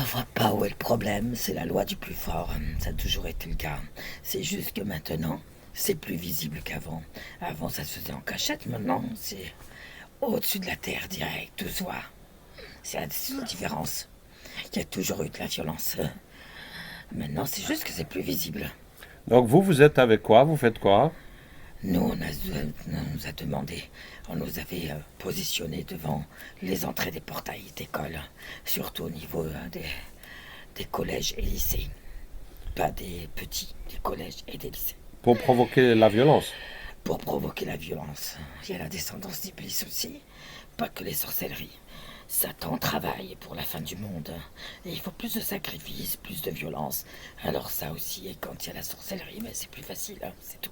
Je vois pas où est le problème, c'est la loi du plus fort. Ça a toujours été le cas. C'est juste que maintenant, c'est plus visible qu'avant. Avant, ça se faisait en cachette, maintenant, c'est au-dessus de la terre, direct, tout se voit. C'est la seule différence. Il y a toujours eu de la violence. Maintenant, c'est juste que c'est plus visible. Donc vous êtes avec quoi? Vous faites quoi? Nous, on nous a demandé, on nous avait positionnés devant les entrées des portails d'école, surtout au niveau des collèges et lycées. Pas des petits, des collèges et des lycées. Pour provoquer la violence. Pour provoquer la violence. Il y a la descendance d'Iblis aussi, pas que les sorcelleries. Satan travaille pour la fin du monde. Et il faut plus de sacrifices, plus de violence. Alors ça aussi, et quand il y a la sorcellerie, mais c'est plus facile, hein, c'est tout.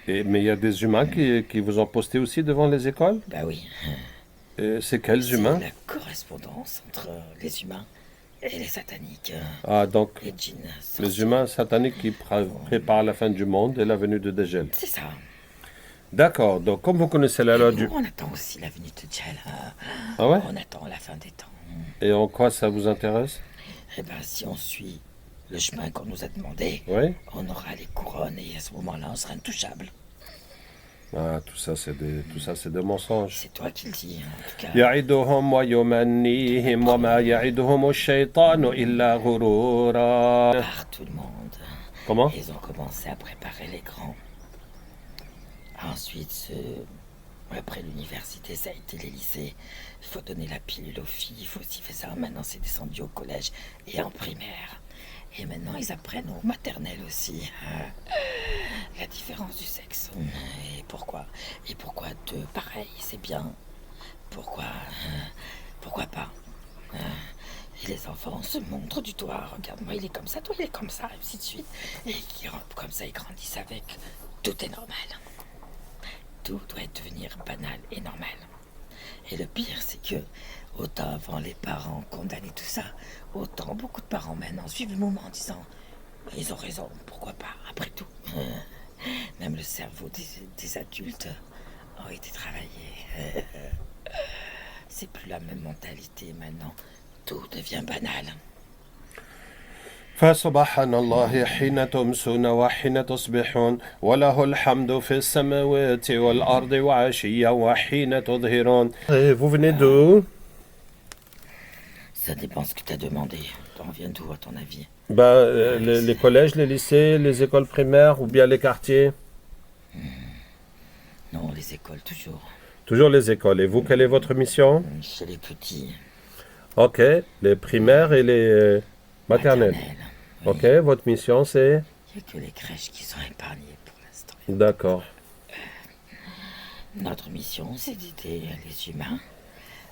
Mais il y a des humains qui vous ont posté aussi devant les écoles? Bah oui, Et c'est quels c'est humains? la correspondance entre les humains et les sataniques, Ah, donc les djinns, les sorciers. humains sataniques qui préparent la fin du monde et la venue de Dajjal. C'est ça. D'accord, donc comme vous connaissez la Et loi nous, du... on attend aussi la venue de Djal. Ah ouais? On attend la fin des temps. Et en quoi ça vous intéresse? Eh bien, si on suit le chemin qu'on nous a demandé, Oui? on aura les couronnes et à ce moment-là, on sera intouchable. Ah, tout ça, c'est des mensonges. C'est toi qui le dis, en tout cas. يعدهم ويمنيهم وما يعدهم الشيطان إلا غرورا. Par tout le monde. Comment? Ils ont commencé à préparer les grands. Ensuite, après l'université, ça a été les lycées. Il faut donner la pilule aux filles, il faut aussi faire ça. Maintenant, c'est descendu au collège et en primaire. Et maintenant, ils apprennent au maternel aussi. La différence du sexe. Et pourquoi? Et pourquoi deux pareils, c'est bien. Pourquoi pas? Et les enfants se montrent du doigt. Regarde-moi, il est comme ça, toi, il est comme ça, et ainsi de suite. Et comme ça, ils grandissent avec. Tout est normal. Tout doit devenir banal et normal. Et le pire, c'est que, autant avant les parents condamnaient tout ça, autant beaucoup de parents maintenant suivent le mouvement en disant ils ont raison, pourquoi pas, après tout. Même le cerveau des adultes a été travaillé. C'est plus la même mentalité maintenant. Tout devient banal. فسبحان الله حين تمسون وحين تصبحون وله الحمد في السماوات والأرض وعشيا وحين تظهرون. Et vous venez d'où? Ça dépend ce que tu as demandé. T'en viens d'où, à ton avis? Les collèges, les lycées, les écoles primaires ou bien les quartiers? Non, les écoles, toujours. Toujours les écoles. Et vous, quelle est votre mission? Chez les petits, Ok, les primaires et les maternelles. maternelles. Ok, votre mission c'est? Il n'y a que les crèches qui sont épargnées pour l'instant. D'accord. Notre mission, c'est d'aider les humains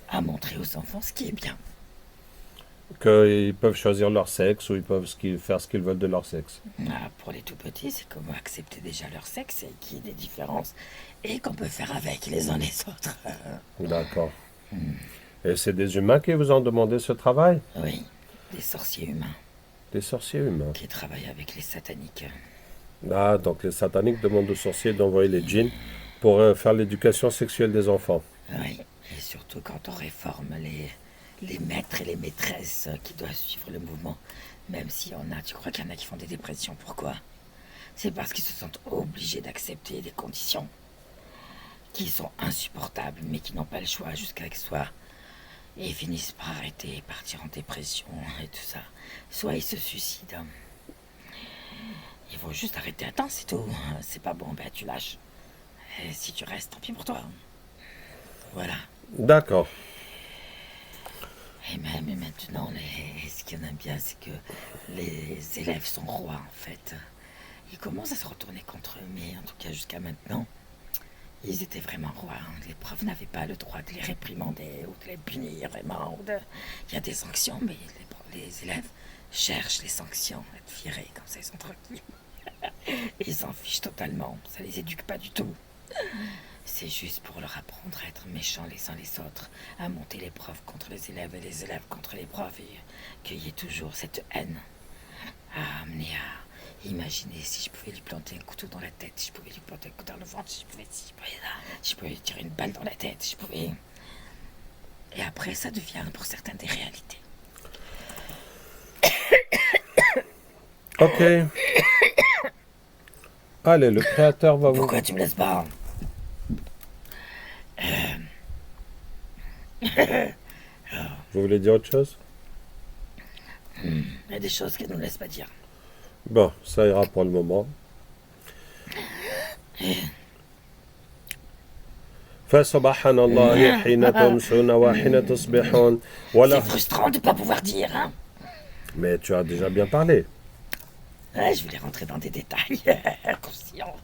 à montrer aux enfants ce qui est bien. Qu'ils peuvent choisir leur sexe ou ils peuvent faire ce qu'ils veulent de leur sexe. Pour les tout petits, c'est comment accepter déjà leur sexe et qu'il y ait des différences et qu'on peut faire avec les uns les autres. D'accord. Et c'est des humains qui vous ont demandé ce travail? Oui, des sorciers humains Des sorciers humains. qui travaillent avec les sataniques. Ah, donc les sataniques demandent aux sorciers d'envoyer les djinns pour faire l'éducation sexuelle des enfants. Oui, et surtout quand on réforme les maîtres et les maîtresses qui doivent suivre le mouvement, même s'il y en a, tu crois qu'il y en a qui font des dépressions, pourquoi? C'est parce qu'ils se sentent obligés d'accepter des conditions qui sont insupportables, mais qui n'ont pas le choix jusqu'à ce que ce soit. Et ils finissent par arrêter, partir en dépression et tout ça. Soit ils se suicident. Il faut juste arrêter à temps, c'est tout. C'est pas bon, ben tu lâches. Et si tu restes, tant pis pour toi. Voilà. D'accord. Et même maintenant, ce qu'il y en a bien, c'est que les élèves sont rois, en fait. Ils commencent à se retourner contre eux, mais en tout cas, jusqu'à maintenant, ils étaient vraiment rois. Les profs n'avaient pas le droit de les réprimander ou de les punir, vraiment. Il y a des sanctions, mais les élèves cherchent les sanctions, être virés, comme ça, ils sont tranquilles. Ils s'en fichent totalement, ça les éduque pas du tout. C'est juste pour leur apprendre à être méchants les uns les autres, à monter les profs contre les élèves et les élèves contre les profs, et qu'il y ait toujours cette haine à amener à imaginer si je pouvais lui planter un couteau dans la tête, si je pouvais lui planter un couteau dans le ventre, si je pouvais lui tirer une balle dans la tête, si je pouvais... Et après, ça devient pour certains des réalités. Ok. Allez, le Créateur va vous... Pourquoi tu me laisses pas? Vous voulez dire autre chose? Il y a des choses qu'elle ne nous laisse pas dire. Bon, ça ira pour le moment. فسبحان الله حين تمسون وحين تصبحون وله. C'est frustrant de ne pas pouvoir dire, hein. Mais tu as déjà bien parlé. Ouais, je voulais rentrer dans des détails conscients.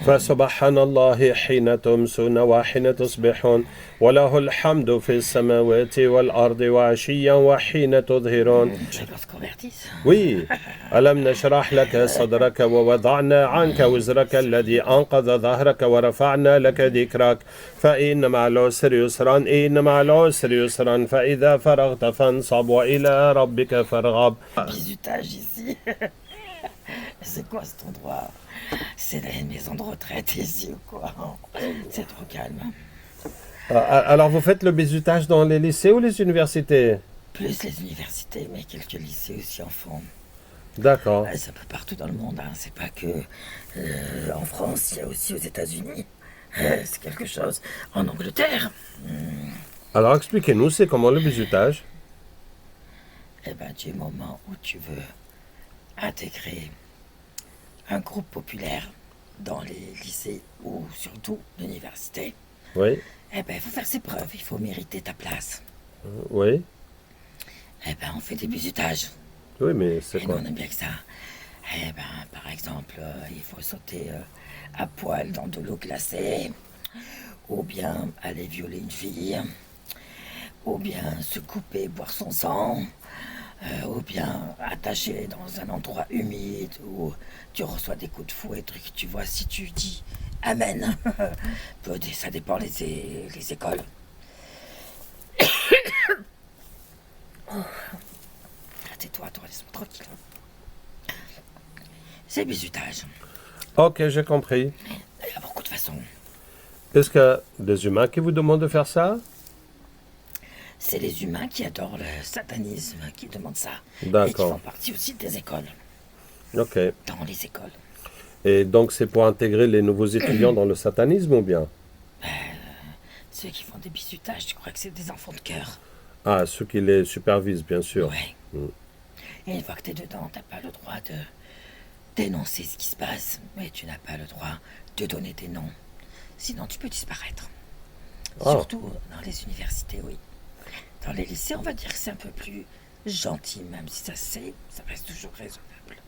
فسبحان الله حين تمسون وحين تصبحون وله الحمد في السماوات والأرض وعشيا وحين تظهرون. Je dois se convertisse. Oui. ألم نشرح لك صدرك ووضعنا عنك وزرك الذي أنقض ظهرك ورفعنا لك ذكرك فإن مع العسر يسرا إن مع العسر يسرا فإذا فرغت فانصب وإلى ربك فارغب. Bisutage ici. C'est quoi cet endroit? C'est une maison de retraite ici ou quoi? C'est trop calme. Alors vous faites le bizutage dans les lycées ou les universités? Plus les universités, mais quelques lycées aussi en font. D'accord. C'est un peu partout dans le monde, hein. C'est pas que en France, il y a aussi aux États-Unis. C'est quelque chose. En Angleterre, Alors expliquez-nous, c'est comment le bizutage? eh ben, du moment où tu veux intégrer un groupe populaire dans les lycées ou surtout l'université, Oui, eh ben, il faut faire ses preuves, il faut mériter ta place. oui, Eh ben, on fait des bisutages. oui, mais c'est Et nous, quoi? on aime bien que ça. Eh ben, par exemple, il faut sauter à poil dans de l'eau glacée, ou bien aller violer une fille, ou bien se couper, boire son sang, ou bien attacher dans un endroit humide où tu reçois des coups de fouet, trucs, tu vois, si tu dis Amen. Ça dépend les écoles. Tais-toi, toi, laisse-moi tranquille. C'est bisutage. Ok, j'ai compris. Il y a beaucoup de façons. Est-ce qu'il y a des humains qui vous demandent de faire ça? C'est les humains qui adorent le satanisme qui demandent ça. D'accord. Et qui font partie aussi des écoles. Ok. Dans les écoles. Et donc c'est pour intégrer les nouveaux étudiants dans le satanisme ou bien? Ceux qui font des bisutages, tu crois que c'est des enfants de cœur? Ah, ceux qui les supervisent, bien sûr. Ouais. Et une fois que t'es dedans, t'as pas le droit de dénoncer ce qui se passe, mais tu n'as pas le droit de donner des noms. Sinon, tu peux disparaître. Ah. Surtout dans les universités, oui. Dans les lycées, on va dire que c'est un peu plus gentil, même si ça reste toujours raisonnable.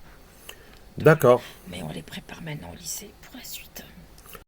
D'accord. Mais on les prépare maintenant au lycée pour la suite.